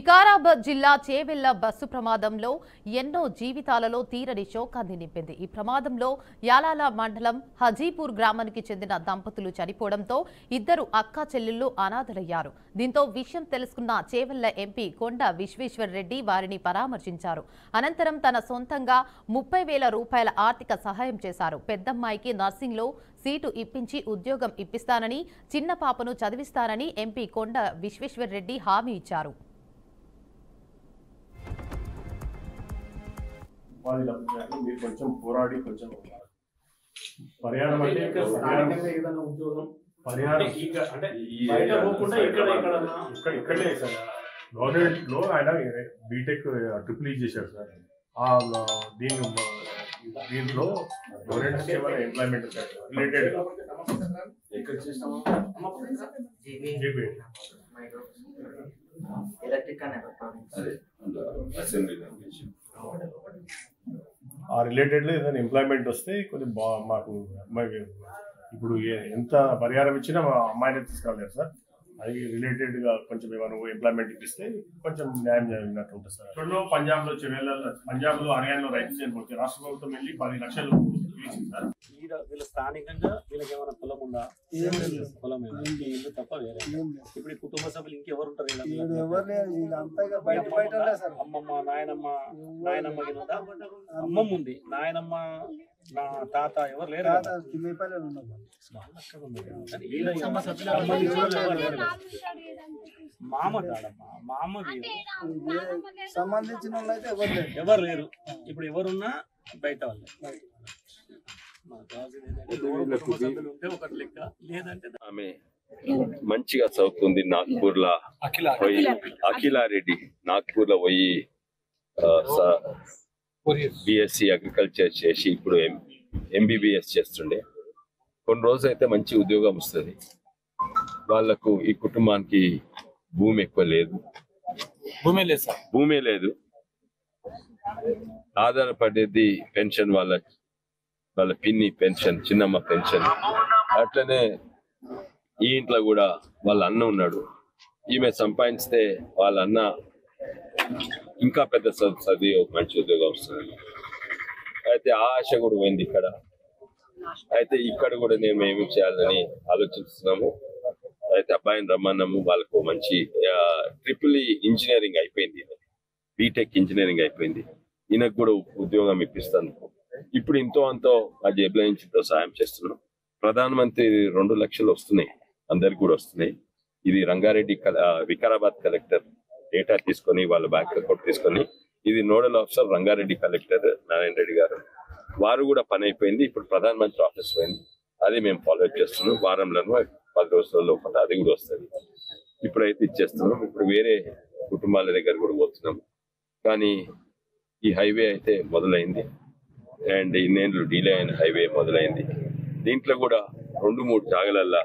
వికారాబాద్ జిల్లా చేవెళ్ల బస్సు ప్రమాదంలో ఎన్నో జీవితాలలో తీరని శోకాన్ని నింపింది. ఈ ప్రమాదంలో యాలాల మండలం హజీపూర్ గ్రామానికి చెందిన దంపతులు చనిపోవడంతో ఇద్దరు అక్కా చెల్లెళ్లు అనాథలయ్యారు. దీంతో విషయం తెలుసుకున్న చేవెళ్ల ఎంపీ కొండ విశ్వేశ్వర్ రెడ్డి వారిని పరామర్శించారు. అనంతరం తన సొంతంగా 30,000 రూపాయల ఆర్థిక సహాయం చేశారు. పెద్దమ్మాయికి నర్సింగ్లో సీటు ఇప్పించి ఉద్యోగం ఇప్పిస్తానని, చిన్న పాపను చదివిస్తానని ఎంపీ కొండ విశ్వేశ్వర్ రెడ్డి హామీ ఇచ్చారు. మీరు కొంచెం పోరాడి కొంచెం పరిహారం అంటే ఇక్కడే సార్ గవర్నమెంట్ లో ఆయన బీటెక్ ట్రిపుల్ చేశారు సార్. దీంట్లో గవర్నమెంట్ ఏమైనా ఎంప్లాయ్మెంట్ రిలేటెడ్ ఆ రిలేటెడ్ లో ఏదైనా ఎంప్లాయ్మెంట్ వస్తే కొంచెం మాకు ఇప్పుడు ఎంత పరిహారం ఇచ్చినా మా అమ్మాయిని తీసుకెళ్ళారు సార్. అది రిలేటెడ్ గా కొంచెం ఏమైనా ఎంప్లాయ్మెంట్ ఇప్పిస్తే కొంచెం న్యాయం జరిగినట్టు ఉంటుంది సార్. ఎక్కడో పంజాబ్ లో పంజాబ్ లో హర్యానాలో రైతు చనిపోతే రాష్ట్ర ప్రభుత్వం వెళ్ళి 10 లక్షలు ఇచ్చింది సార్. వీళ్ళ స్థానికంగా వీళ్ళకి ఏమైనా పొలం ఉందా? పొలం ఇల్లు తప్ప వేరే. ఇప్పుడు కుటుంబ సభ్యులు ఇంకెవరు ఉంటారు? అమ్మమ్మ, నాయనమ్మ అమ్మమ్మ ఉంది, నాయనమ్మ, నా తాత ఎవరు లేరు. మామ కాడమ్మా, మామ సంబంధించిన వాళ్ళు అయితే ఎవరు లేరు. ఇప్పుడు ఎవరున్నా బయట వాళ్ళు. ఆమె మంచిగా చదువుతుంది. నాగ్పూర్ లో అఖిలారెడ్డి నాగ్పూర్ లో పోయి బిఎస్సి అగ్రికల్చర్ చేసి ఇప్పుడు ఎంబీబీఎస్ చేస్తుండే. కొన్ని రోజులు అయితే మంచి ఉద్యోగం వస్తుంది వాళ్ళకు. ఈ కుటుంబానికి భూమి ఎక్కువ లేదు, భూమే లేదు. ఆధారపడేది పెన్షన్, వాళ్ళ పిన్ని పెన్షన్, చిన్నమ్మ పెన్షన్. అట్లనే ఈ ఇంట్లో కూడా వాళ్ళ అన్న ఉన్నాడు. ఈమె సంపాదిస్తే వాళ్ళ అన్న ఇంకా పెద్ద చదివి ఒక మంచి ఉద్యోగం వస్తుంది. అయితే ఆ ఆశ కూడా పోయింది ఇక్కడ. అయితే ఇక్కడ కూడా నేను ఏమి చేయాలని ఆలోచిస్తున్నాము. అయితే అబ్బాయిని రమ్మన్నాము. వాళ్ళకు మంచి ట్రిపుల్ ఇంజనీరింగ్ అయిపోయింది, బీటెక్ ఇంజనీరింగ్ అయిపోయింది. ఈయనకు కూడా ఉద్యోగం ఇప్పిస్తాను. ఇప్పుడు ఇంతో అంతో ఆ జేబుల నుంచి సాయం చేస్తున్నాం. ప్రధానమంత్రి 2 లక్షలు వస్తున్నాయి, అందరికి కూడా వస్తున్నాయి. ఇది రంగారెడ్డి వికారాబాద్ కలెక్టర్ డేటా తీసుకొని వాళ్ళ బ్యాంక్ రిపోర్ట్ తీసుకొని, ఇది nodal officer Rangareddy collector Narayana Reddy గారు, వారు కూడా పని అయిపోయింది. ఇప్పుడు ప్రధానమంత్రి ఆఫీస్ పోయింది, అది మేము ఫాలో అప్ చేస్తున్నాం. వారంలోనూ 10 రోజుల లోపల అది కూడా వస్తుంది. ఇప్పుడైతే ఇచ్చేస్తున్నాం. ఇప్పుడు వేరే కుటుంబాల దగ్గర కూడా పోతున్నాం. కానీ ఈ హైవే అయితే మొదలైంది అండ్ ఇన్నేళ్ళు డిలే అయిన హైవే మొదలైంది. దీంట్లో కూడా 2-3 జాగాలల్లో